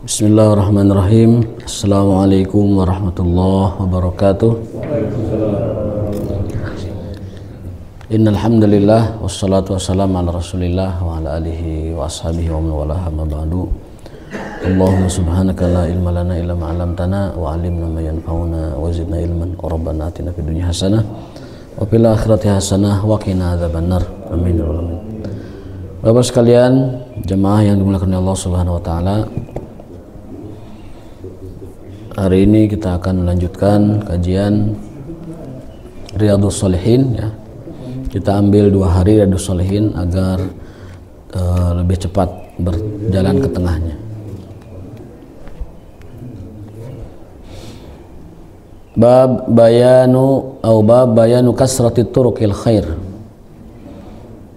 Bismillahirrahmanirrahim. Assalamualaikum warahmatullahi wabarakatuh. Innal hamdalillah wassalatu wassalamu ala Rasulillah wa ala alihi wa ashabihi wa man walaha ma ba'du. Allahumma subhanaka la ilma lana illa ma 'allamtana wa 'allimna ma yanfa'una wa zidna ilman. Rabbana atina fid dunya hasanah wa fil akhirati hasanah wa qina adzabannar. Amin ya rabbal alamin. Bapak sekalian, jemaah yang dimuliakan Allah Subhanahu wa taala, hari ini kita akan melanjutkan kajian Riyadhus Shalihin ya. Kita ambil 2 hari Riyadhus Shalihin agar lebih cepat berjalan ke tengahnya. Bab bayanu kasrati turuqil khair.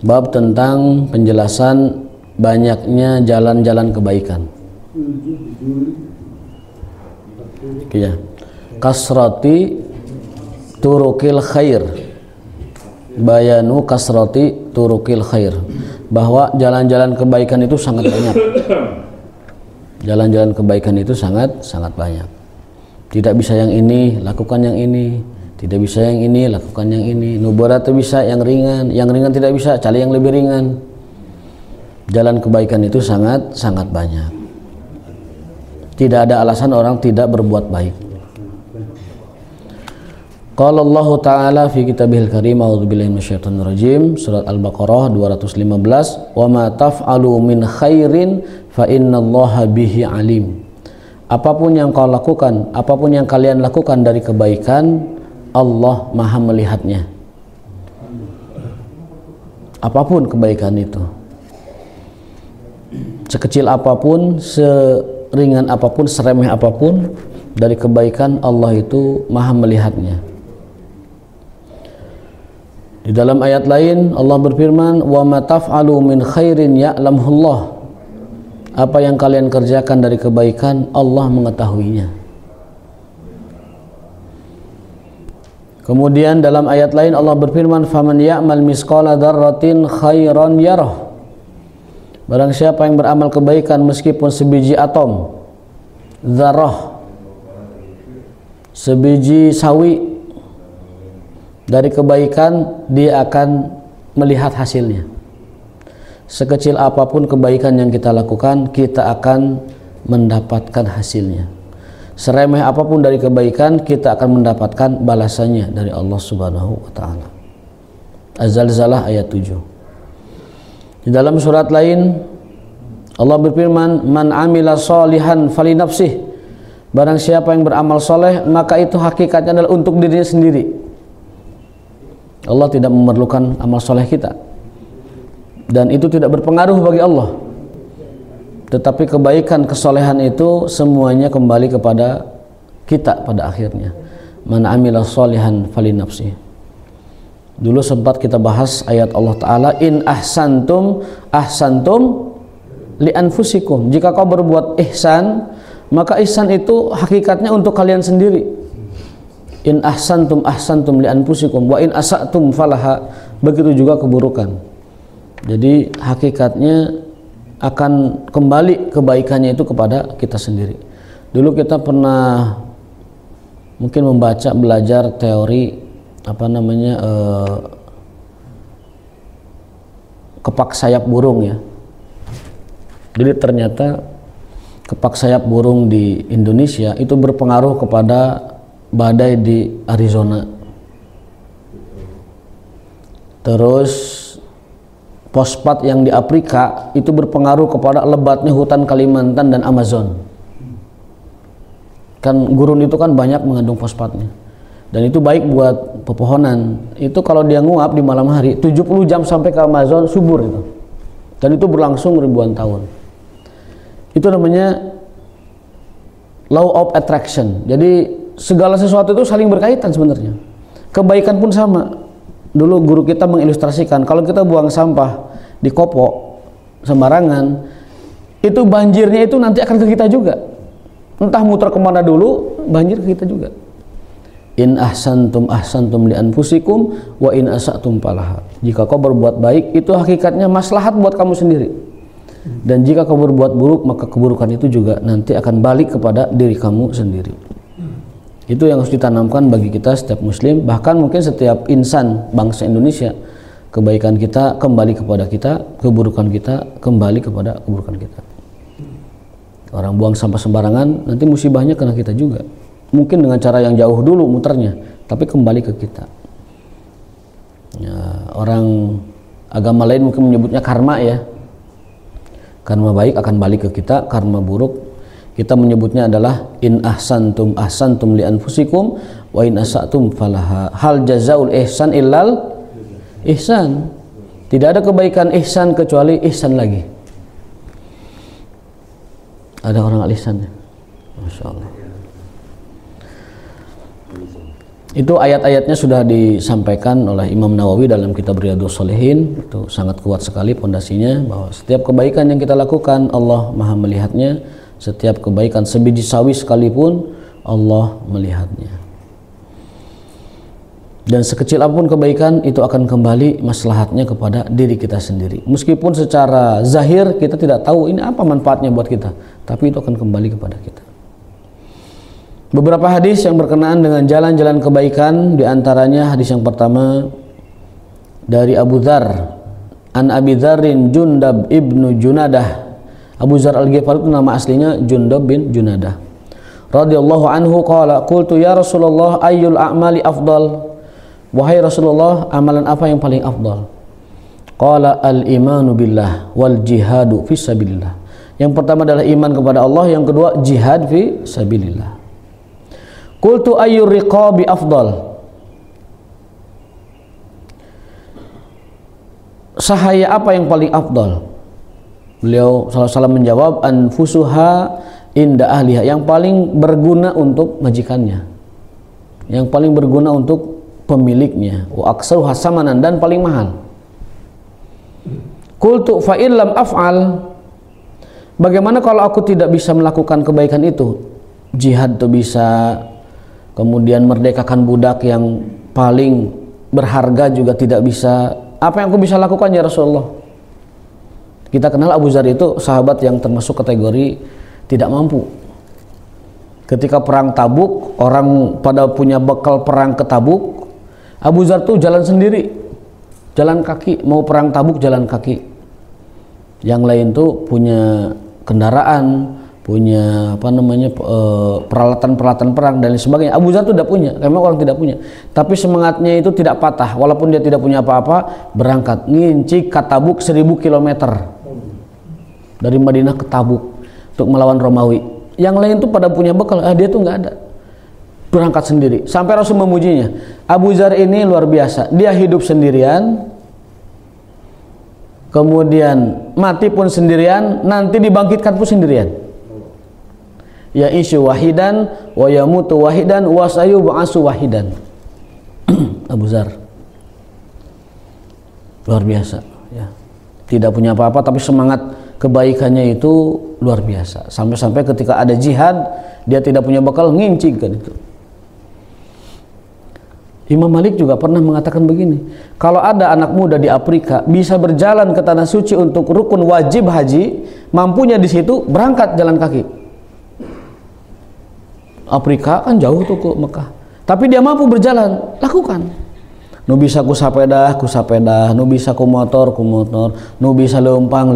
Bab tentang penjelasan banyaknya jalan-jalan kebaikan. Ya. Kasrati turukil khair, bayanu kasrati turukil khair, bahwa jalan-jalan kebaikan itu sangat banyak. Jalan-jalan kebaikan itu sangat banyak. Tidak bisa yang ini, lakukan yang ini. Tidak bisa yang ini, lakukan yang ini. Nubarat bisa yang ringan tidak bisa, cari yang lebih ringan. Jalan kebaikan itu sangat banyak. Tidak ada alasan orang tidak berbuat baik. Qala Allah Ta'ala fi kitabihil karim, a'udzubillahi minasyaitonir rajim, surat Al-Baqarah 215, wa ma taf'alu min khairin fa innallaha bihi alim. Apapun yang kau lakukan, apapun yang kalian lakukan dari kebaikan, Allah Maha melihatnya. Apapun kebaikan itu, sekecil apapun, ringan apapun, seremeh apapun dari kebaikan, Allah itu Maha melihatnya. Di dalam ayat lain Allah berfirman, wa ma taf'alu min khairin ya'lamullah. Apa yang kalian kerjakan dari kebaikan, Allah mengetahuinya. Kemudian dalam ayat lain Allah berfirman, faman ya'mal misqala dzarratin khairan yarah. Barang siapa yang beramal kebaikan meskipun sebiji atom, dzarrah, sebiji sawi dari kebaikan, dia akan melihat hasilnya. Sekecil apapun kebaikan yang kita lakukan, kita akan mendapatkan hasilnya. Seremeh apapun dari kebaikan, kita akan mendapatkan balasannya dari Allah Subhanahu wa taala. Az-Zalzalah ayat 7. Di dalam surat lain Allah berfirman, man amila sholihan falinafsih. Barang siapa yang beramal soleh, maka itu hakikatnya adalah untuk dirinya sendiri. Allah tidak memerlukan amal soleh kita, dan itu tidak berpengaruh bagi Allah. Tetapi kebaikan, kesolehan itu semuanya kembali kepada kita pada akhirnya. Man amila sholihan falinafsih. Dulu sempat kita bahas ayat Allah Ta'ala, in ahsantum li anfusikum. Jika kau berbuat ihsan, maka ihsan itu hakikatnya untuk kalian sendiri. In ahsantum li anfusikum wa in asatum falaha. Begitu juga keburukan. Jadi hakikatnya akan kembali kebaikannya itu kepada kita sendiri. Dulu kita pernah mungkin belajar teori kepak sayap burung ya. Jadi ternyata kepak sayap burung di Indonesia itu berpengaruh kepada badai di Arizona. Terus fosfat yang di Afrika itu berpengaruh kepada lebatnya hutan Kalimantan dan Amazon. Kan gurun itu kan banyak mengandung fosfatnya. Dan itu baik buat pepohonan. Itu kalau dia nguap di malam hari 70 jam sampai ke Amazon subur itu. Dan itu berlangsung ribuan tahun. Itu namanya law of attraction. Jadi segala sesuatu itu saling berkaitan sebenarnya. Kebaikan pun sama. Dulu guru kita mengilustrasikan, kalau kita buang sampah di kopo sembarangan, itu banjirnya itu nanti akan ke kita juga. Entah muter kemana dulu, banjir ke kita juga. In ahsantum li anfusikum wa in asatum falaha. Jika kau berbuat baik, itu hakikatnya maslahat buat kamu sendiri. Dan jika kamu berbuat buruk, maka keburukan itu juga nanti akan balik kepada diri kamu sendiri. Itu yang harus ditanamkan bagi kita setiap muslim, bahkan mungkin setiap insan bangsa Indonesia. Kebaikan kita kembali kepada kita, keburukan kita kembali kepada keburukan kita. Orang buang sampah sembarangan, nanti musibahnya kena kita juga. Mungkin dengan cara yang jauh dulu muternya, tapi kembali ke kita. Ya, orang agama lain mungkin menyebutnya karma ya. Karma baik akan balik ke kita, karma buruk kita menyebutnya adalah in ahsantum ahsantum li anfusikum wa in asatum falaha. Hal jazaul ihsan illal ihsan. Tidak ada kebaikan ihsan kecuali ihsan lagi. Ada orang al-ihsan ya? Masya Allah. Itu ayat-ayatnya sudah disampaikan oleh Imam Nawawi dalam kitab Riyadhus Shalihin. Itu sangat kuat sekali pondasinya, bahwa setiap kebaikan yang kita lakukan Allah Maha melihatnya. Setiap kebaikan sebiji sawi sekalipun Allah melihatnya. Dan sekecil apapun kebaikan itu akan kembali maslahatnya kepada diri kita sendiri. Meskipun secara zahir kita tidak tahu ini apa manfaatnya buat kita, tapi itu akan kembali kepada kita. Beberapa hadis yang berkenaan dengan jalan-jalan kebaikan, diantaranya hadis yang pertama dari Abu Dzar, an Abi Dzarrin Jundab ibnu Junadah. Abu Dzar Al-Ghifari itu nama aslinya Jundab bin Junadah. Radhiyallahu anhu qala qultu ya Rasulullah ayyul a'mali afdal? Wahai Rasulullah, amalan apa yang paling afdal? Qala al-imanu billah wal jihadu fi sabilillah. Yang pertama adalah iman kepada Allah, yang kedua jihad fi sabilillah. Qultu ayyur riqabi afdal? Sahaya apa yang paling afdal? Beliau SAW menjawab anfusuha inda ahliha, yang paling berguna untuk majikannya, yang paling berguna untuk pemiliknya, wa aksaruha samanan, dan paling mahal. Qultu fa illam af'al, bagaimana kalau aku tidak bisa melakukan kebaikan itu? Jihad itu bisa, kemudian merdekakan budak yang paling berharga juga tidak bisa. Apa yang aku bisa lakukan ya Rasulullah? Kita kenal Abu Dzar itu sahabat yang termasuk kategori tidak mampu. Ketika perang Tabuk, orang pada punya bekal perang ke Tabuk, Abu Dzar tuh jalan sendiri, jalan kaki, mau perang Tabuk jalan kaki. Yang lain tuh punya kendaraan, punya peralatan-peralatan perang dan lain sebagainya. Abu Dzar tuh tidak punya, karena orang tidak punya. Tapi semangatnya itu tidak patah, walaupun dia tidak punya apa-apa, berangkat ngincik ke Tabuk 1000 km. Dari Madinah ke Tabuk untuk melawan Romawi. Yang lain tuh pada punya bekal, dia tuh nggak ada. Berangkat sendiri. Sampai Rasul memujinya. Abu Dzar ini luar biasa. Dia hidup sendirian, kemudian mati pun sendirian, nanti dibangkitkan pun sendirian. Ya isyu wahidan, wa yamutu wahidan, wa sayu ba'asu wahidan. Abu Dzar luar biasa. Ya. Tidak punya apa-apa, tapi semangat kebaikannya itu luar biasa. Sampai-sampai ketika ada jihad, dia tidak punya bekal, ngincing kan itu. Imam Malik juga pernah mengatakan begini, kalau ada anak muda di Afrika bisa berjalan ke tanah suci untuk rukun wajib haji, mampunya di situ, berangkat jalan kaki. Afrika kan jauh tuh ke Mekah, tapi dia mampu berjalan, lakukan. Nu bisa ku sapeda, nu bisa ku motor, nu bisa lempang.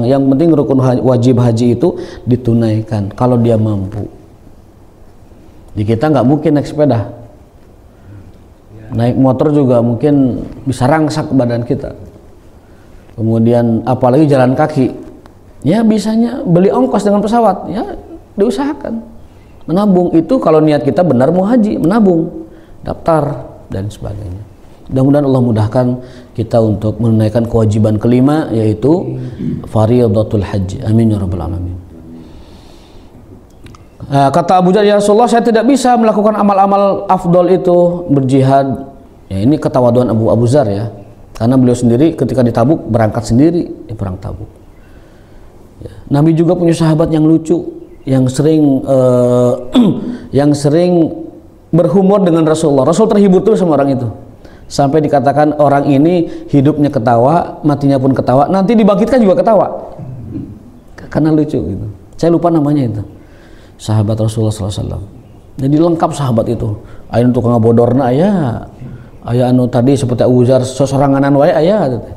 Yang penting rukun wajib haji itu ditunaikan kalau dia mampu. Di kita nggak mungkin naik sepeda, naik motor juga mungkin bisa rangsak badan kita. Kemudian apalagi jalan kaki, ya bisanya beli ongkos dengan pesawat, ya diusahakan. Menabung itu kalau niat kita benar mau haji, menabung, daftar dan sebagainya. Mudah-mudahan Allah mudahkan kita untuk menunaikan kewajiban kelima, yaitu fardhatul haji. Amin ya rabbal alamin. Kata Abu Dzar, ya Rasulullah, saya tidak bisa melakukan amal-amal afdol itu, berjihad. Ya, ini ketawaduan Abu Dzar ya, karena beliau sendiri ketika di Tabuk berangkat sendiri di perang Tabuk. Ya. Nabi juga punya sahabat yang lucu, yang sering berhumor dengan Rasulullah. Rasul terhibur tuh sama orang itu. Sampai dikatakan orang ini hidupnya ketawa, matinya pun ketawa, nanti dibangkitkan juga ketawa. karena lucu gitu. Saya lupa namanya itu, sahabat Rasulullah SAW. Jadi lengkap sahabat itu. Aya tukang bodorna aya anu tadi seperti Abu Dzar sosoranganan wae aya gitu.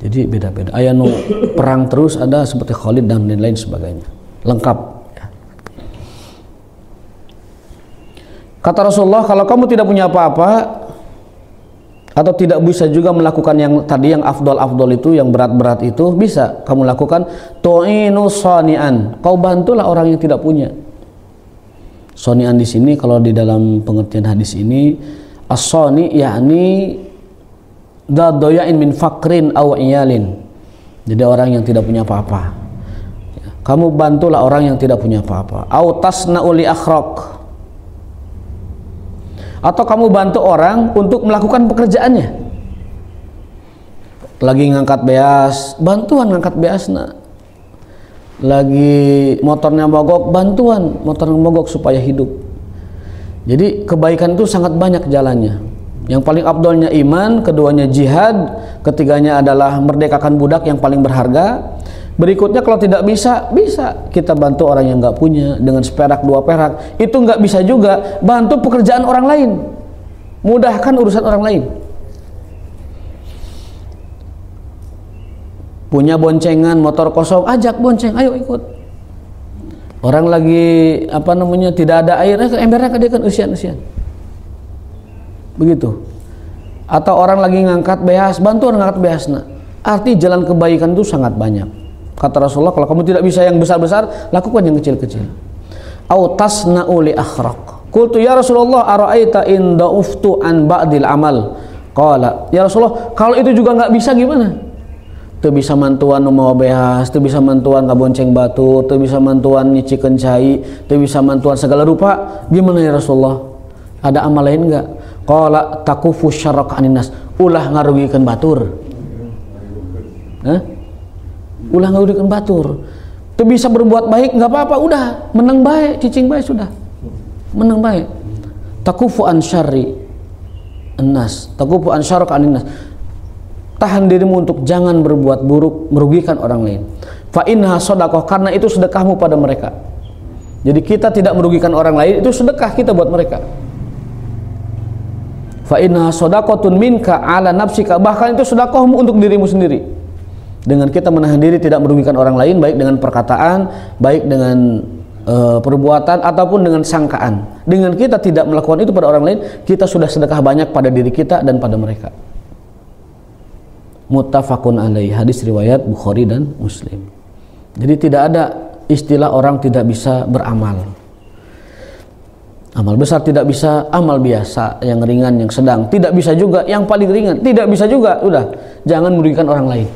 Jadi beda-beda. Aya nu perang terus, ada seperti Khalid dan lain sebagainya. Lengkap. Ya. Kata Rasulullah, kalau kamu tidak punya apa-apa atau tidak bisa juga melakukan yang tadi yang afdol itu, yang berat-berat itu, bisa kamu lakukan tu'inu shani'an. Kau bantulah orang yang tidak punya. Shani'an di sini kalau di dalam pengertian hadis ini as-shani yakni dadoyain min fakrin aw iyalin. Jadi orang yang tidak punya apa-apa. Ya, kamu bantulah orang yang tidak punya apa-apa. Au tasna'u li akhraq. Atau kamu bantu orang untuk melakukan pekerjaannya. Lagi ngangkat beas, bantuan ngangkat beasna. Lagi motornya mogok, bantuan motornya mogok supaya hidup. Jadi kebaikan itu sangat banyak jalannya. Yang paling abdolnya iman, keduanya jihad, ketiganya adalah merdekakan budak yang paling berharga. Berikutnya kalau tidak bisa kita bantu orang yang nggak punya dengan seperak dua perak. Itu nggak bisa juga, bantu pekerjaan orang lain, mudahkan urusan orang lain. Punya boncengan motor kosong, ajak bonceng, ayo ikut. Orang lagi tidak ada air, embernya kadekan usian. Begitu. Atau orang lagi ngangkat beas, bantu orang ngangkat beasna. Arti jalan kebaikan itu sangat banyak. Kata Rasulullah, kalau kamu tidak bisa yang besar-besar, lakukan yang kecil-kecil. Au tasna'u li akhraq. Qultu ya Rasulullah, ara'aita in da'uftu an ba'dil amal. Qala, ya Rasulullah, kalau itu juga nggak bisa gimana? Tuh bisa mantuan mau beas, tuh bisa mantuan ngabonceng batu, tuh bisa mantuan nyicikeun cai, tuh bisa mantuan segala rupa. Gimana ya Rasulullah? Ada amal lain enggak? Qala takufu syarrak aninnas. Ulah ngarugikeun batur. Ulah ngarugikeun batur. Tuh bisa berbuat baik enggak apa-apa, udah menang baik, cicing baik sudah. Menang baik. Takufu an syarri annas, takufu an syarrak aninnas. Tahan dirimu untuk jangan berbuat buruk merugikan orang lain. Fa inha shadaqah, karena itu sedekahmu pada mereka. Jadi kita tidak merugikan orang lain, itu sedekah kita buat mereka. Fa inha shadaqatun minka ala nafsika, bahkan itu sedekahmu untuk dirimu sendiri. Dengan kita menahan diri tidak merugikan orang lain, baik dengan perkataan, baik dengan perbuatan ataupun dengan sangkaan. Dengan kita tidak melakukan itu pada orang lain, kita sudah sedekah banyak pada diri kita dan pada mereka. Muttafaqun alaih, hadis riwayat Bukhari dan Muslim. Jadi tidak ada istilah orang tidak bisa beramal. Amal besar tidak bisa, amal biasa, yang ringan, yang sedang tidak bisa juga, yang paling ringan tidak bisa juga. Udah, jangan merugikan orang lain.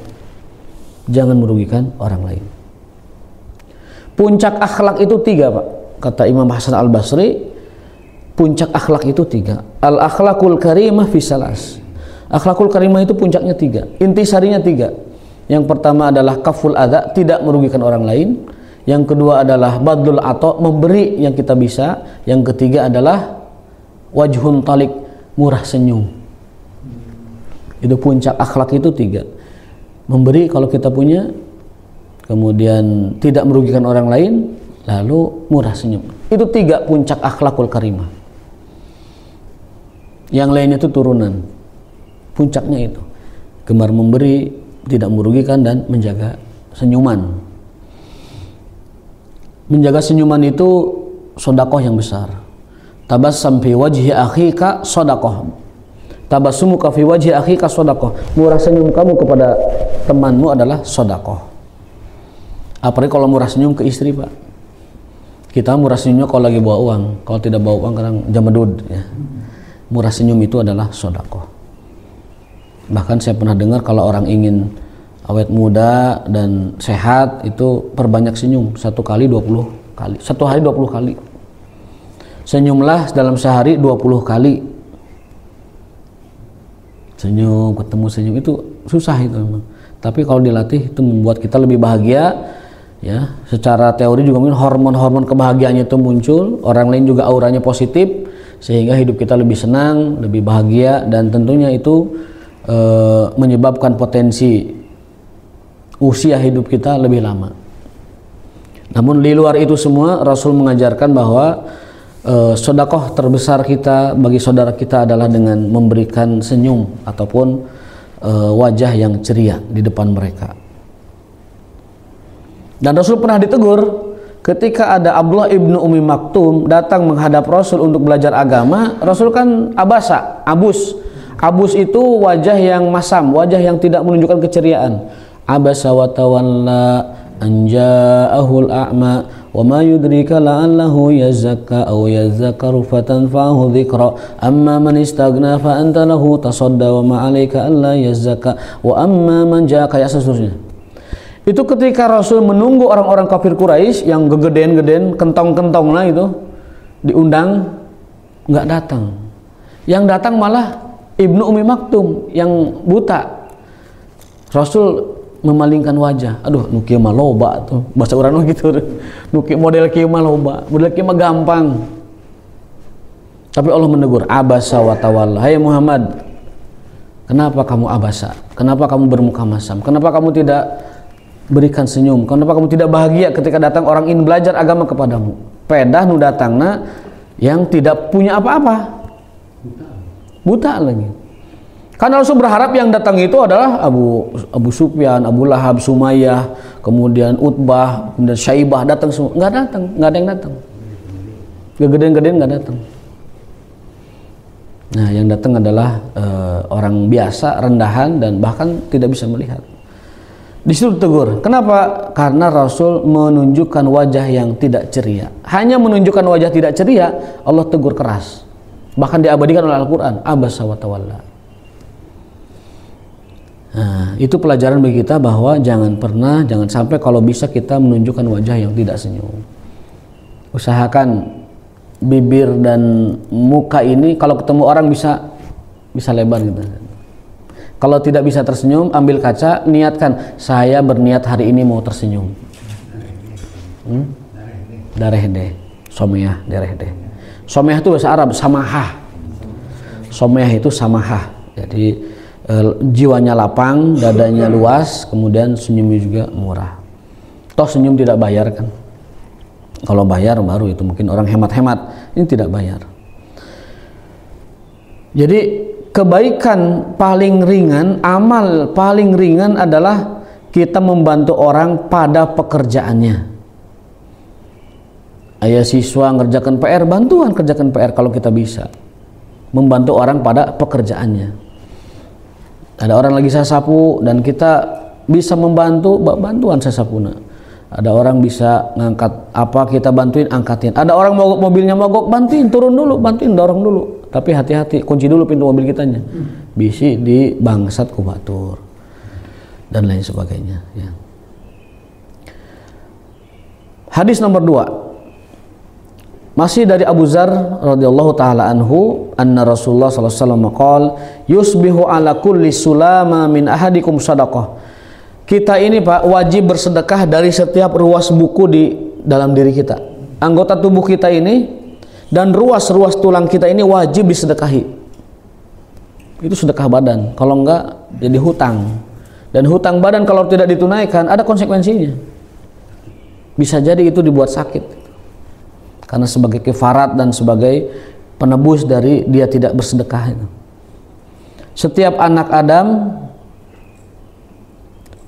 Jangan merugikan orang lain. Puncak akhlak itu 3, Pak. Kata Imam Hasan Al-Basri, puncak akhlak itu 3. Al-akhlaqul karimah fi salas. Akhlakul karimah itu puncaknya 3, intisarinya 3. Yang pertama adalah kaful adza, tidak merugikan orang lain. Yang kedua adalah badlul ato, memberi yang kita bisa. Yang ketiga adalah wajhun talik, murah senyum. Itu puncak akhlak itu 3. Memberi kalau kita punya, kemudian tidak merugikan orang lain, lalu murah senyum. Itu 3 puncak akhlakul karimah. Yang lainnya itu turunan. Puncaknya itu gemar memberi, tidak merugikan, dan menjaga senyuman. Menjaga senyuman itu sedekah yang besar. Tabassum fi wajhi akhika sedekah. Tabassumuka fi wajhi akhika sedekah. Murah senyum kamu kepada temanmu adalah sedekah. Apalagi kalau murah senyum ke istri, Pak. Kita murah senyumnya kalau lagi bawa uang, kalau tidak bawa uang kadang jamadud ya. Murah senyum itu adalah sedekah. Bahkan saya pernah dengar kalau orang ingin awet muda dan sehat itu perbanyak senyum, 1 kali 20 kali, 1 hari 20 kali. Senyumlah dalam sehari 20 kali. Senyum, ketemu senyum itu susah itu memang. Tapi kalau dilatih itu membuat kita lebih bahagia ya. Secara teori juga mungkin hormon-hormon kebahagiaannya itu muncul, orang lain juga auranya positif sehingga hidup kita lebih senang, lebih bahagia, dan tentunya itu menyebabkan potensi usia hidup kita lebih lama. Namun di luar itu semua Rasul mengajarkan bahwa sedekah terbesar kita bagi saudara kita adalah dengan memberikan senyum ataupun wajah yang ceria di depan mereka. Dan Rasul pernah ditegur ketika ada Abdullah ibnu Ummi Maktum datang menghadap Rasul untuk belajar agama. Rasul kan abus itu wajah yang masam, wajah yang tidak menunjukkan keceriaan. Abasa wa tawalla an ja'ahul a'ma wa ma yudrika la'allahu yazakka aw yazakkaru fatanfa'ahu dzikra amma man istaghna fa anta lahu tasadda wa ma 'alaika alla yazakka wa amma man ja'aka, ya seterusnya. Itu ketika Rasul menunggu orang-orang kafir Quraisy yang gegeden-geden, kentong-kentong lah itu diundang, nggak datang. Yang datang malah Ibnu Ummi Maktum yang buta. Rasul memalingkan wajah. Aduh, nu kieu mah loba tuh. Bahasa urang gitu. Nu model kieu mah loba, model kieu mah gampang. Tapi Allah menegur, abasa wa tawalla. Hai Muhammad, kenapa kamu abasa? Kenapa kamu bermuka masam? Kenapa kamu tidak berikan senyum? Kenapa kamu tidak bahagia ketika datang orang ingin belajar agama kepadamu? Pedah nu datangna yang tidak punya apa-apa. Buta lagi. Karena Rasul berharap yang datang itu adalah Abu Sufyan, Abu Lahab, Sumayyah, kemudian Utbah, kemudian Syaibah datang semua. Nggak datang, nggak ada yang datang. Gedean-gedean nggak datang. Nah, yang datang adalah orang biasa, rendahan, dan bahkan tidak bisa melihat. Di situ ditegur. Kenapa? Karena Rasul menunjukkan wajah yang tidak ceria. Hanya menunjukkan wajah tidak ceria, Allah tegur keras. Bahkan diabadikan oleh Al-Quran. Abasa wa tawalla. Nah, itu pelajaran bagi kita bahwa jangan sampai kalau bisa kita menunjukkan wajah yang tidak senyum. Usahakan bibir dan muka ini kalau ketemu orang bisa lebar gitu. Kalau tidak bisa tersenyum, ambil kaca, niatkan, saya berniat hari ini mau tersenyum. Dareh deh, someyah, dareh deh. Someyah itu bahasa Arab, samahah. Someyah itu samahah. Jadi jiwanya lapang, dadanya luas, kemudian senyumnya juga murah. Toh senyum tidak bayar kan? Kalau bayar baru itu mungkin orang hemat-hemat. Ini tidak bayar. Jadi kebaikan paling ringan, amal paling ringan adalah kita membantu orang pada pekerjaannya. Ayah siswa ngerjakan PR, bantuan kerjakan PR kalau kita bisa. Membantu orang pada pekerjaannya. Ada orang lagi sasapu dan kita bisa membantu, bantuan sasapuna. Ada orang bisa ngangkat apa, kita bantuin, angkatin. Ada orang mogok, mobilnya mogok, bantuin, turun dulu, bantuin, dorong dulu. Tapi hati-hati, kunci dulu pintu mobil kitanya. Bisi di bangsat ku batur dan lain sebagainya ya. Hadis nomor 2 masih dari Abu Dzar radhiyallahu taala anhu, anna Rasulullah sallallahu alaihi wasallam qol yusbihu ala kulli sulama min ahadikum shadaqah. Kita ini Pak wajib bersedekah dari setiap ruas buku di dalam diri kita. Anggota tubuh kita ini dan ruas-ruas tulang kita ini wajib disedekahi. Itu sedekah badan. Kalau enggak jadi hutang. Dan hutang badan kalau tidak ditunaikan ada konsekuensinya. Bisa jadi itu dibuat sakit. Karena sebagai kefarat dan sebagai penebus dari dia tidak bersedekah itu. Setiap anak Adam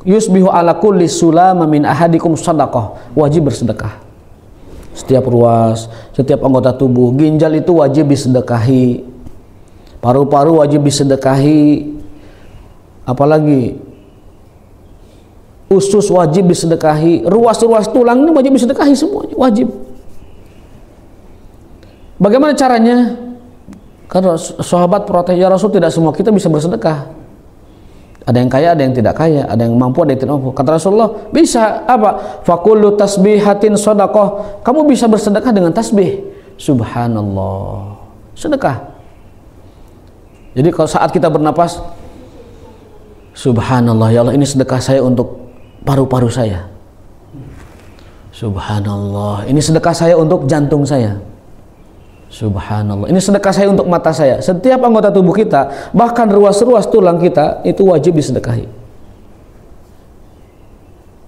yusbihu ala kulli sulama min ahadikum shadaqah, wajib bersedekah. Setiap ruas, setiap anggota tubuh, ginjal itu wajib disedekahi, paru-paru wajib disedekahi, apalagi usus wajib disedekahi, ruas-ruas tulang ini wajib disedekahi semuanya, wajib. Bagaimana caranya? Karena sahabat protes, ya Rasul tidak semua kita bisa bersedekah. Ada yang kaya, ada yang tidak kaya, ada yang mampu, ada yang tidak mampu. Kata Rasulullah, bisa apa? Fakullu tasbihatin shadaqah. Kamu bisa bersedekah dengan tasbih. Subhanallah. Sedekah. Jadi kalau saat kita bernapas, Subhanallah, ya Allah, ini sedekah saya untuk paru-paru saya. Subhanallah, ini sedekah saya untuk jantung saya. Subhanallah, ini sedekah saya untuk mata saya. Setiap anggota tubuh kita, bahkan ruas-ruas tulang kita itu wajib disedekahi.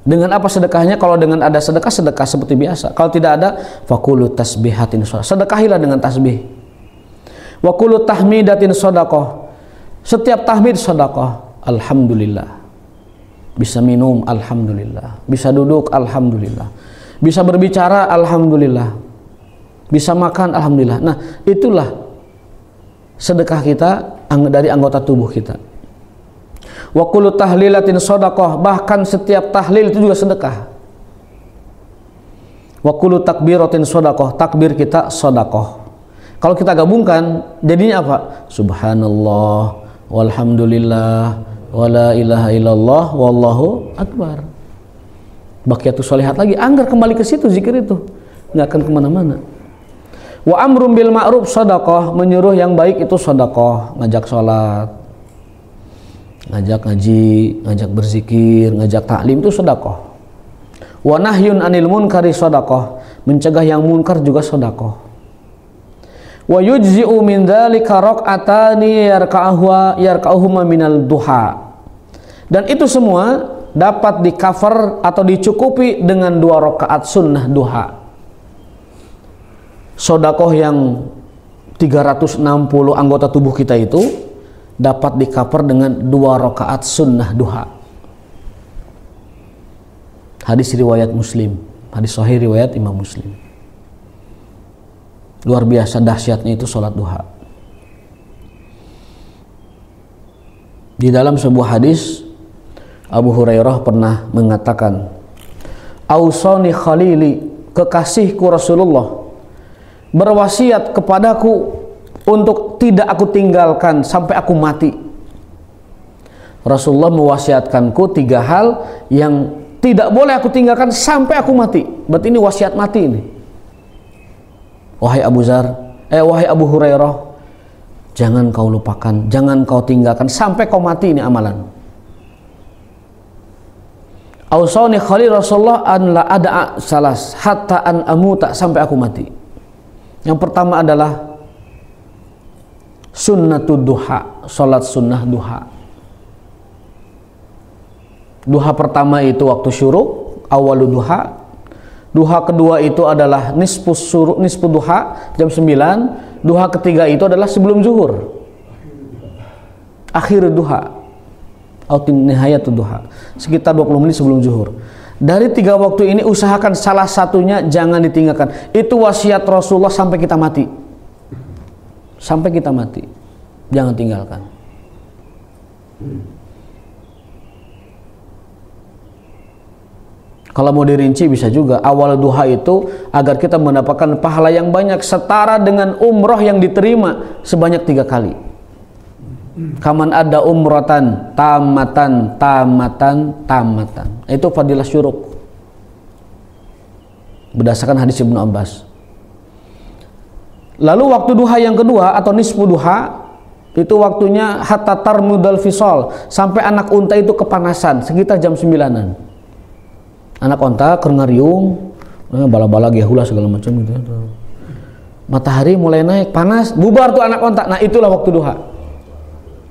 Dengan apa sedekahnya? Kalau dengan ada sedekah, sedekah seperti biasa. Kalau tidak ada, fakulu tasbihatin shadaqah. Sedekahilah dengan tasbih. Wa kullu tahmidatin shadaqah. Setiap tahmid sedekah. Alhamdulillah. Bisa minum, alhamdulillah. Bisa duduk, alhamdulillah. Bisa berbicara, alhamdulillah. Bisa makan, alhamdulillah. Nah, itulah sedekah kita dari anggota tubuh kita. Wa kullu tahlilatin shadaqah, bahkan setiap tahlil itu juga sedekah. Wa kullu takbiratin shadaqah, takbir kita sedekah. Kalau kita gabungkan jadinya apa? Subhanallah walhamdulillah wala ilaha illallah wallahu akbar. Baqiyatus sholihat lagi, anggar kembali ke situ zikir itu, nggak akan kemana-mana. Wa amrum bil ma'ruf shadaqah, menyuruh yang baik itu sedekah, ngajak sholat, ngajak ngaji, ngajak berzikir, ngajak taklim itu sedekah. Wa nahyun anil munkari sedekah, mencegah yang munkar juga sedekah. Wa yujzi'u min dzalika rak'atani yarka'uhuma minal duha. Dan itu semua dapat di cover atau dicukupi dengan 2 rakaat sunnah duha. Sedekah yang 360 anggota tubuh kita itu dapat di-cover dengan 2 rakaat sunnah duha. Hadis riwayat Muslim, hadis sahih riwayat Imam Muslim. Luar biasa dahsyatnya itu sholat duha. Di dalam sebuah hadis, Abu Hurairah pernah mengatakan, "Ausani khalili, kekasihku Rasulullah berwasiat kepadaku untuk tidak aku tinggalkan sampai aku mati." Rasulullah mewasiatkanku 3 hal yang tidak boleh aku tinggalkan sampai aku mati. Berarti ini wasiat mati ini. Wahai Abu Hurairah, jangan kau lupakan, jangan kau tinggalkan sampai kau mati ini amalan. Ausani khalil Rasulullah an la ada'a salas hatta an amuta, sampai aku mati. Yang pertama adalah sunnatud duha, salat sunnah duha. Duha pertama itu waktu syuruk, awalu duha. Duha kedua itu adalah nisfu duha jam 9. Duha ketiga itu adalah sebelum zuhur, akhir duha atau nihayatul duha, sekitar 20 menit sebelum zuhur. Dari 3 waktu ini usahakan salah satunya jangan ditinggalkan. Itu wasiat Rasulullah sampai kita mati. Sampai kita mati, jangan tinggalkan. Kalau mau dirinci bisa juga, awal duha itu agar kita mendapatkan pahala yang banyak setara dengan umroh yang diterima sebanyak 3 kali. Kaman ada umrotan tamatan. Itu fadilah syuruk berdasarkan hadis Ibnu Abbas. Lalu waktu duha yang kedua atau nisfu duha itu waktunya hatta tarmudal fisal, sampai anak unta itu kepanasan sekitar jam 9-an. Anak onta kerengariung, bala-bala gehula segala macam gitu. Matahari mulai naik, panas, bubar tuh anak onta. Nah, itulah waktu duha.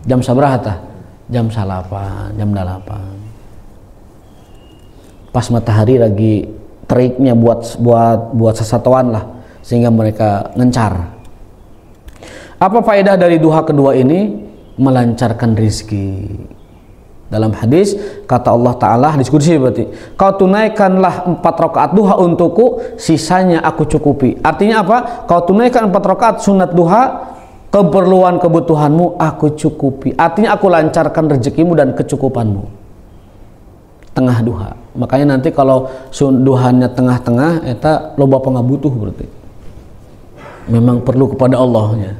Jam sabaraha tah? Jam 8, jam 8. Pas matahari lagi teriknya buat sesatuan lah, sehingga mereka ngencar. Apa faedah dari duha kedua ini? Melancarkan rizki. Dalam hadis kata Allah Ta'ala, hadis qudsi berarti, kau tunaikanlah 4 rakaat duha untukku, sisanya aku cukupi. Artinya apa? Kau tunaikan 4 rakaat sunat duha, keperluan kebutuhanmu aku cukupi. Artinya aku lancarkan rezekimu dan kecukupanmu. Tengah duha. Makanya nanti kalau duhanya tengah-tengah, eta loba pangabutuh berarti. Memang perlu kepada Allahnya.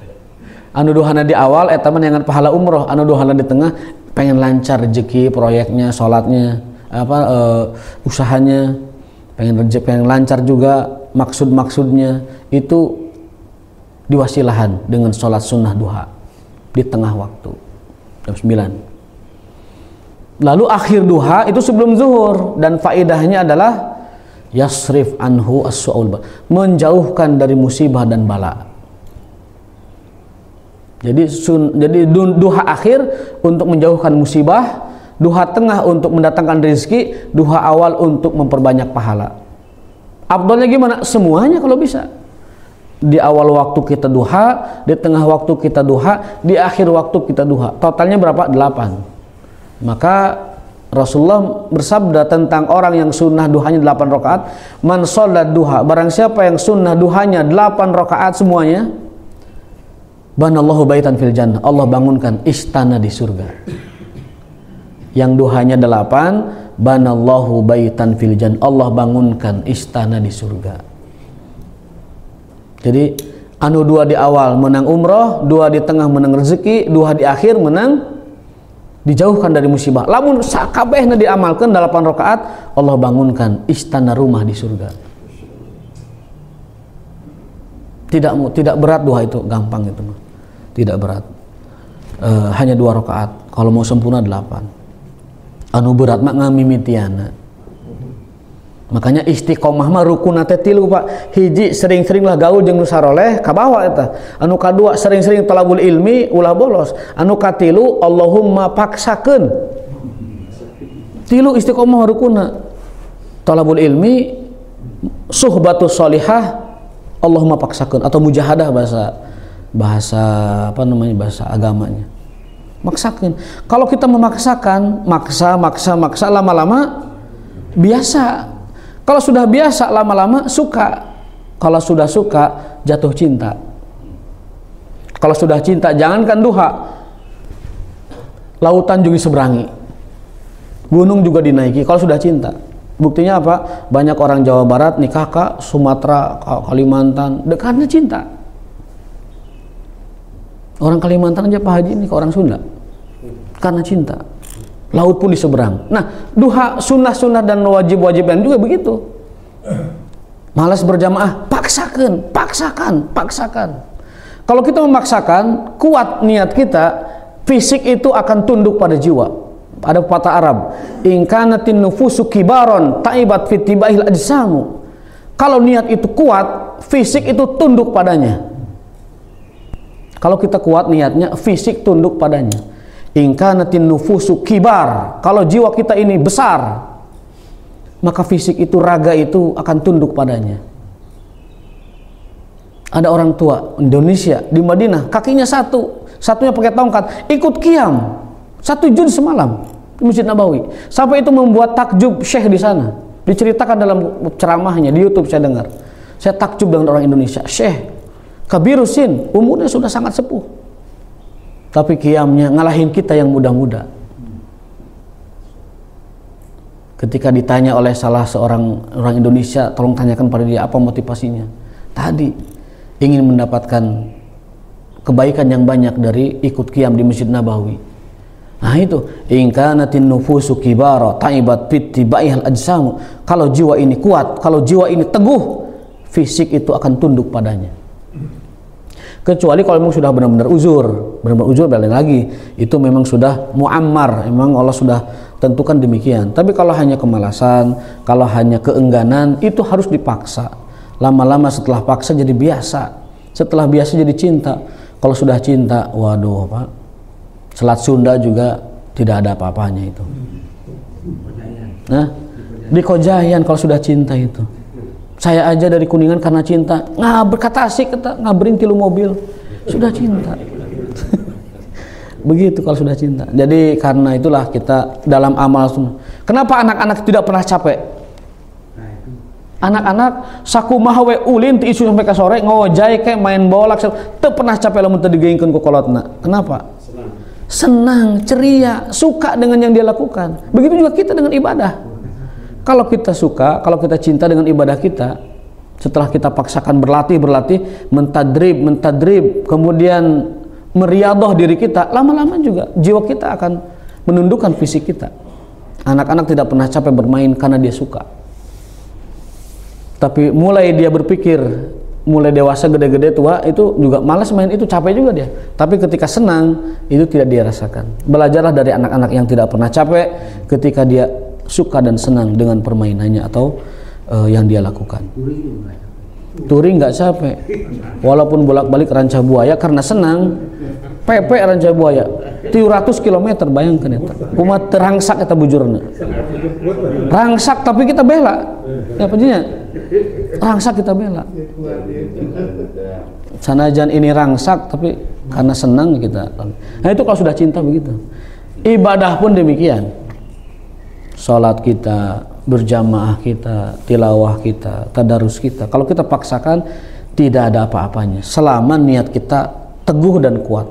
Anu duhana di awal, eta menyangan pahala umroh. Anu duhana di tengah, pengen lancar rezeki, proyeknya, sholatnya, usahanya, pengen lancar juga maksud-maksudnya, itu diwasilahan dengan sholat sunnah duha di tengah waktu jam 9. Lalu akhir duha itu sebelum zuhur, dan faedahnya adalah yasrif anhu as-su'ul, menjauhkan dari musibah dan bala. Jadi duha akhir untuk menjauhkan musibah duha tengah untuk mendatangkan rezeki, duha awal untuk memperbanyak pahala. Afdolnya gimana? Semuanya kalau bisa. Di awal waktu kita duha, di tengah waktu kita duha, di akhir waktu kita duha. Totalnya berapa? 8. Maka Rasulullah bersabda tentang orang yang sunnah duhanya 8 rakaat, man sholat duha, barang siapa yang sunnah duhanya 8 rakaat semuanya, banallahu baitan fil jannah, Allah bangunkan istana di surga. Yang duhanya 8, banallahu baitan fil jannah, Allah bangunkan istana di surga. Jadi anu dua di awal menang umroh, dua di tengah menang rezeki, dua di akhir menang dijauhkan dari musibah. Lamun sakabehna diamalkan 8 rakaat, Allah bangunkan istana rumah di surga. Tidak berat duha itu, gampang itu mah. Tidak berat. Hanya 2 rakaat. Kalau mau sempurna 8. Anu berat mah ngamimitiana. Makanya istiqomah mah rukunna teh 3, Pak. Hiji sering-seringlah gaul jeung nu saroleh ka bawah eta. Anu kadua sering-sering talabul ilmi ulah bolos. Anu katilu Allahumma paksakeun. 3 istiqomah rukunna. Talabul ilmi, suhbatus sholihah, Allahumma paksakeun, atau mujahadah bahasa apa namanya, bahasa agamanya. Maksakan. Kalau kita memaksakan, maksa lama-lama biasa. Kalau sudah biasa lama-lama suka. Kalau sudah suka jatuh cinta. Kalau sudah cinta jangankan duha, lautan juga diseberangi, gunung juga dinaiki. Kalau sudah cinta, buktinya apa? Banyak orang Jawa Barat nikah ke Sumatera, ke Kalimantan, karena cinta. Orang Kalimantan aja Pak Haji ini ke orang Sunda karena cinta. Laut pun diseberang. Nah, duha sunnah-sunnah dan wajib-wajiban juga begitu. Malas berjamaah, paksakan. Kalau kita memaksakan, kuat niat kita, fisik itu akan tunduk pada jiwa. Ada pepatah Arab, in kanatin nufusu kibaron taibat fitibaihil ajsamu. Kalau niat itu kuat, fisik itu tunduk padanya. Kalau kita kuat niatnya, fisik tunduk padanya. In kanatin nufusu kibar, kalau jiwa kita ini besar, maka fisik itu, raga itu akan tunduk padanya. Ada orang tua Indonesia di Madinah, kakinya satunya pakai tongkat, ikut qiyam 1 juz semalam di Masjid Nabawi. Sampai itu membuat takjub syekh di sana. Diceritakan dalam ceramahnya di YouTube saya dengar. Saya takjub dengan orang Indonesia. Syekh kabirusin, umurnya sudah sangat sepuh, tapi qiyamnya ngalahin kita yang muda-muda. Ketika ditanya oleh salah seorang orang Indonesia, tolong tanyakan pada dia apa motivasinya. Tadi ingin mendapatkan kebaikan yang banyak dari ikut qiyam di Masjid Nabawi. Nah itu, in kanatin nufusu kibara taibat fitibaihil ajsamu. Kalau jiwa ini kuat, kalau jiwa ini teguh, fisik itu akan tunduk padanya. Kecuali kalau memang sudah benar-benar uzur balik lagi, itu memang sudah muammar, memang Allah sudah tentukan demikian. Tapi kalau hanya kemalasan, kalau hanya keengganan, itu harus dipaksa. Lama-lama setelah paksa jadi biasa, setelah biasa jadi cinta. Kalau sudah cinta, waduh Pak, Selat Sunda juga tidak ada apa-apanya itu. Nah, di Kojayan kalau sudah cinta itu. Saya aja dari Kuningan karena cinta, berkata asik, ngabring 3 mobil, sudah cinta. Begitu kalau sudah cinta. Jadi karena itulah kita dalam amal sunnah. Kenapa anak-anak tidak pernah capek? Anak-anak sakumaha we ulin ti isu sampai ke sore ngojay kayak main bola, teu pernah capek lamun teu digeingkeun ku kolotna. Kenapa? Senang, ceria, suka dengan yang dia lakukan. Begitu juga kita dengan ibadah. Kalau kita suka, kalau kita cinta dengan ibadah kita, setelah kita paksakan berlatih, mentadrib, kemudian meriadah diri kita, lama-lama juga jiwa kita akan menundukkan fisik kita. Anak-anak tidak pernah capek bermain karena dia suka. Tapi mulai dia berpikir, mulai dewasa, gede-gede, tua, itu juga malas main, itu capek juga dia. Tapi ketika senang, itu tidak dia rasakan. Belajarlah dari anak-anak yang tidak pernah capek ketika dia suka dan senang dengan permainannya atau yang dia lakukan. Touring nggak capek, walaupun bolak-balik Ranca Buaya karena senang. PP ranca buaya 300 km bayangkan eta umat terangsak eta bujurna rangsak tapi kita bela ya pastinya rangsak kita bela sanajan ini rangsak tapi karena senang kita. Nah itu kalau sudah cinta begitu. Ibadah pun demikian, sholat kita, berjamaah kita, tilawah kita, tadarus kita, kalau kita paksakan tidak ada apa-apanya selama niat kita teguh dan kuat.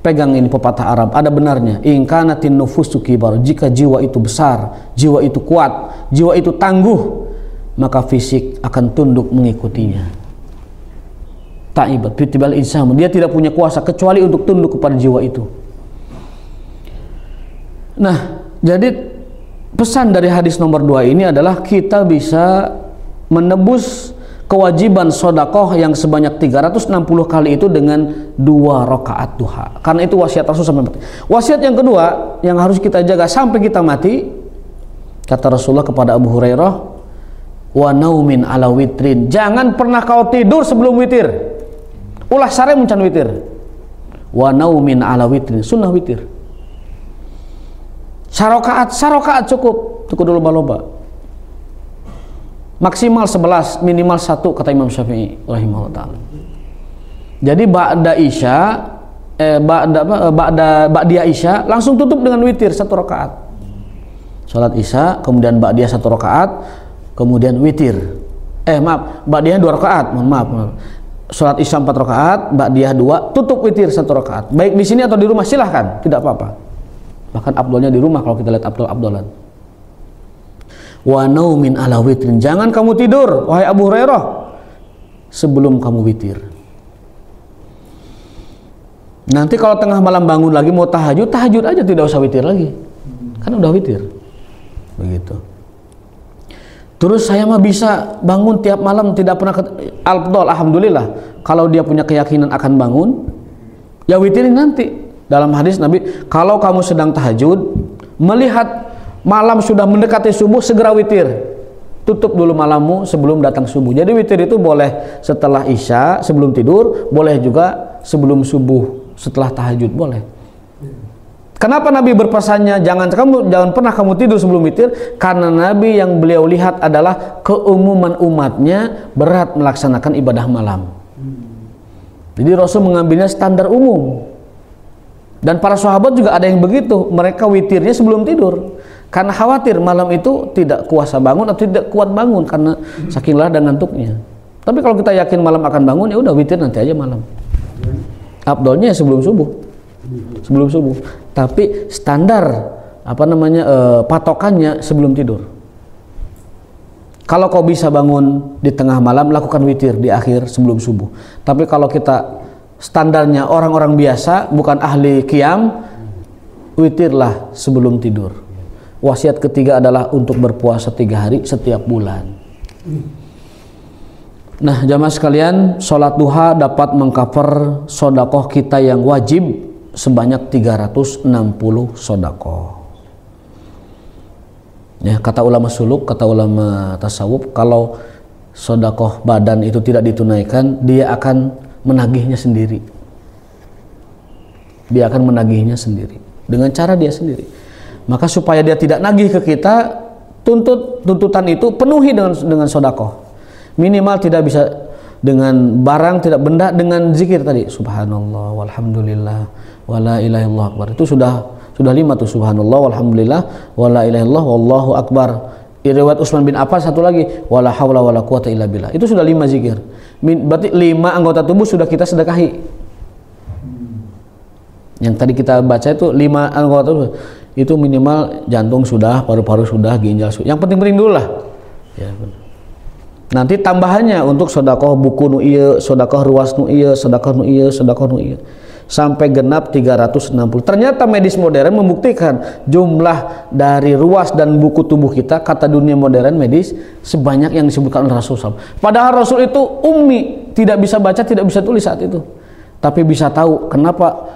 Pegang ini pepatah Arab, ada benarnya. In kanatin nufusu kibar, jika jiwa itu besar, jiwa itu kuat, jiwa itu tangguh, maka fisik akan tunduk mengikutinya. Ta'ibat bitibal insan, dia tidak punya kuasa kecuali untuk tunduk kepada jiwa itu. Nah, jadi pesan dari hadis nomor 2 ini adalah kita bisa menebus kewajiban sodakoh yang sebanyak 360 kali itu dengan 2 rakaat duha. Karena itu wasiat Rasul sampai mati. Wasiat yang kedua yang harus kita jaga sampai kita mati, kata Rasulullah kepada Abu Hurairah, wa naumin ala witrin, jangan pernah kau tidur sebelum witir. Ulah sare muncan witir. Wa naumin ala witrin, sunnah witir. Sarokaat cukup, cukup dulu loba. Maksimal 11, minimal 1 kata Imam Syafi'i rahimahullah ta'ala. Jadi ba'da isya ba'da isya langsung tutup dengan witir 1 rakaat. Salat isya, kemudian ba'diyah 1 rakaat, kemudian witir. Ba'diyah 2 rakaat, mohon maaf. Salat isya 4 rakaat, ba'diyah 2, tutup witir 1 rakaat. Baik di sini atau di rumah silahkan, tidak apa-apa. Bahkan abdolnya di rumah kalau kita lihat abdolan. Wa naumin ala witrin, jangan kamu tidur wahai Abu Hurairah sebelum kamu witir. Nanti kalau tengah malam bangun lagi mau tahajud aja, tidak usah witir lagi, kan udah witir begitu. Terus saya mah bisa bangun tiap malam tidak pernah abdol. Alhamdulillah kalau dia punya keyakinan akan bangun ya witirin nanti. Dalam hadis Nabi, kalau kamu sedang tahajud melihat malam sudah mendekati subuh, segera witir. Tutup dulu malammu sebelum datang subuh. Jadi witir itu boleh setelah isya, sebelum tidur, boleh juga sebelum subuh, setelah tahajud, boleh. Kenapa Nabi berpesannya jangan pernah kamu tidur sebelum witir? Karena Nabi yang beliau lihat adalah keumuman umatnya berat melaksanakan ibadah malam. Jadi Rasul mengambilnya standar umum. Dan para sahabat juga ada yang begitu, mereka witirnya sebelum tidur. Karena khawatir malam itu tidak kuasa bangun atau tidak kuat bangun karena saking lelah dan ngantuknya. Tapi kalau kita yakin malam akan bangun, ya udah witir nanti aja malam. Abdolnya sebelum subuh. Sebelum subuh. Tapi standar patokannya sebelum tidur. Kalau kau bisa bangun di tengah malam, lakukan witir di akhir sebelum subuh. Tapi kalau kita standarnya orang-orang biasa, bukan ahli qiyam, witirlah sebelum tidur. Wasiat ketiga adalah untuk berpuasa 3 hari setiap bulan. Nah, jamaah sekalian, sholat duha dapat mengcover sodakoh kita yang wajib sebanyak 360 sodakoh. Ya, kata ulama suluk, kata ulama tasawuf, kalau sodakoh badan itu tidak ditunaikan, dia akan menagihnya sendiri. Dia akan menagihnya sendiri dengan cara dia sendiri. Maka supaya dia tidak nagih ke kita, tuntutan itu penuhi dengan sodakoh. Minimal tidak bisa dengan barang, tidak benda, dengan zikir tadi. Subhanallah, walhamdulillah, wala ilaha illallah akbar. Itu sudah 5 tuh, subhanallah, walhamdulillah, wala ilaha illallah, wallahu akbar. Riwayat Utsman bin Affan satu lagi, wala haula wala quwata illa billah. Itu sudah 5 zikir. Berarti 5 anggota tubuh sudah kita sedekahi. Yang tadi kita baca itu 5 anggota tubuh. Itu minimal jantung sudah, paru-paru sudah, ginjal sudah. Yang penting-penting dulu lah. Ya, benar. Nanti tambahannya untuk sodakoh buku nu ieu, sodakoh ruas nu ieu, sodakoh nu ieu, sodakoh nu ieu, sampai genap 360. Ternyata medis modern membuktikan jumlah dari ruas dan buku tubuh kita, kata dunia modern medis, sebanyak yang disebutkan oleh Rasul SAW. Padahal Rasul itu ummi, tidak bisa baca, tidak bisa tulis saat itu, tapi bisa tahu kenapa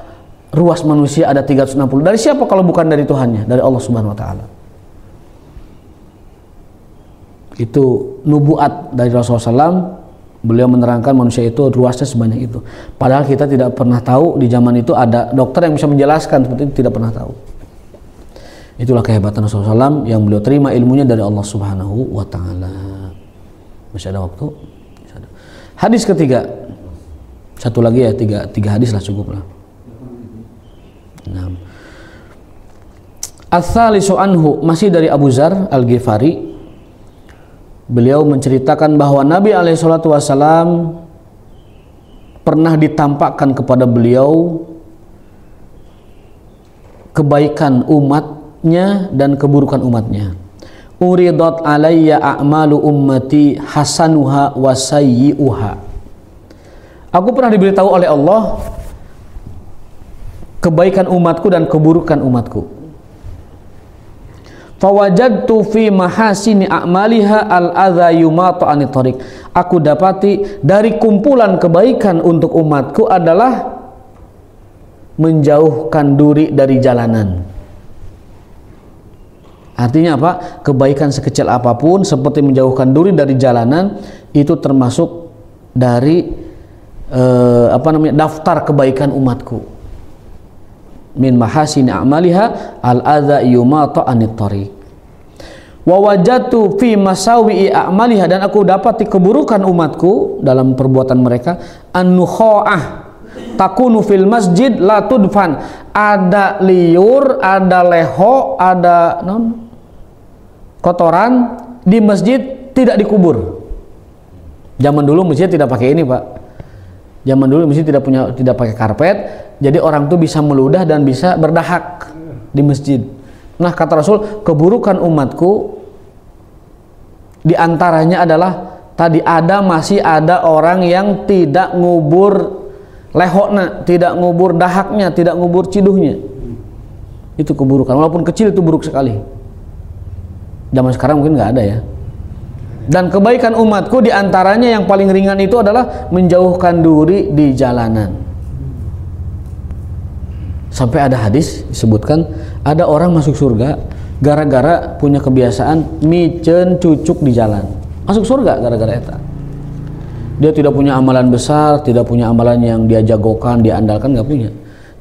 ruas manusia ada 360. Dari siapa kalau bukan dari Tuhannya, dari Allah Subhanahu wa taala. Itu nubuat dari Rasulullah SAW Beliau menerangkan manusia itu luasnya sebanyak itu. Padahal kita tidak pernah tahu di zaman itu ada dokter yang bisa menjelaskan seperti itu, tidak pernah tahu. Itulah kehebatan Rasulullah SAW yang beliau terima ilmunya dari Allah Subhanahu wa Ta'ala. Masih ada waktu? Hadis ketiga, satu lagi ya, tiga hadis lah cukup lah. Nah, Ats-tsalisu anhu, masih dari Abu Dzar Al-Ghifari. Beliau menceritakan bahwa Nabi SAW pernah ditampakkan kepada beliau kebaikan umatnya dan keburukan umatnya. Uridat alayya a'malu ummati hasanuha wa sayyi'uha. Aku pernah diberitahu oleh Allah kebaikan umatku dan keburukan umatku. Fawajadtu fi mahasini a'maliha al-adza yumatu anit thariq. Aku dapati dari kumpulan kebaikan untuk umatku adalah menjauhkan duri dari jalanan. Artinya apa? Kebaikan sekecil apapun seperti menjauhkan duri dari jalanan itu termasuk dari daftar kebaikan umatku. Min mahasini a'maliha al-adza yumatu anit thariq. Wa wajadtu fi masawi'i a'maliha, dan aku dapati keburukan umatku dalam perbuatan mereka an-nukha'ah takunu fil masjid la tudfan. Ada liur, ada leho, ada kotoran di masjid tidak dikubur. Zaman dulu masjid tidak pakai ini, Pak. Zaman dulu masjid tidak pakai karpet. Jadi orang tuh bisa meludah dan bisa berdahak di masjid. Nah, kata Rasul, keburukan umatku diantaranya adalah tadi masih ada orang yang tidak ngubur lehokna, tidak ngubur dahaknya, tidak ngubur ciduhnya. Itu keburukan. Walaupun kecil itu buruk sekali. Zaman sekarang mungkin nggak ada ya. Dan kebaikan umatku diantaranya yang paling ringan itu adalah menjauhkan duri di jalanan. Sampai ada hadis disebutkan ada orang masuk surga gara-gara punya kebiasaan micen cucuk di jalan. Masuk surga gara-gara eta. Dia tidak punya amalan besar, tidak punya amalan yang dia jagokan, dia andalkan, nggak punya.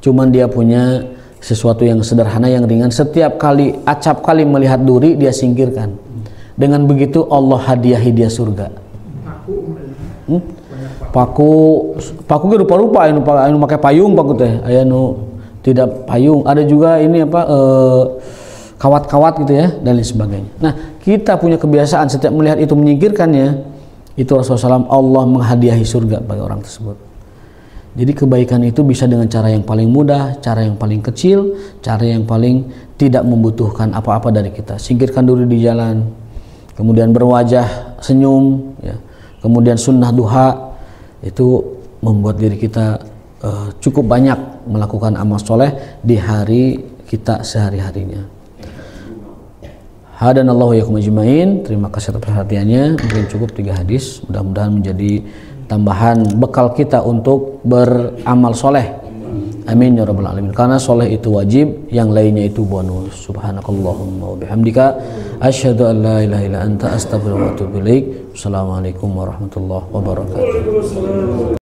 Cuman dia punya sesuatu yang sederhana, yang ringan. Setiap kali, acap kali melihat duri dia singkirkan. Dengan begitu Allah hadiahi dia surga. Paku ge rupa-rupa anu pakai payung paku teh, aya nu tidak payung, ada juga ini kawat-kawat gitu ya, dan lain sebagainya. Nah, kita punya kebiasaan setiap melihat itu menyingkirkannya. Itu Rasulullah SAW, Allah menghadiahi surga bagi orang tersebut. Jadi kebaikan itu bisa dengan cara yang paling mudah, cara yang paling kecil, cara yang paling tidak membutuhkan apa-apa dari kita. Singkirkan dulu di jalan, kemudian berwajah senyum, ya. Kemudian sunnah duha, itu membuat diri kita cukup banyak melakukan amal soleh di hari kita sehari-harinya. Hadanallahu yakum ajmain. Terima kasih atas perhatiannya. Mungkin cukup 3 hadis. Mudah-mudahan menjadi tambahan bekal kita untuk beramal soleh. Amin ya rabbal alamin. Karena soleh itu wajib, yang lainnya itu bonus. Subhanakallahumma wa bihamdika asyhadu an la ilaha illa anta astaghfiruka wa atubu ilaik. Assalamualaikum warahmatullahi wabarakatuh.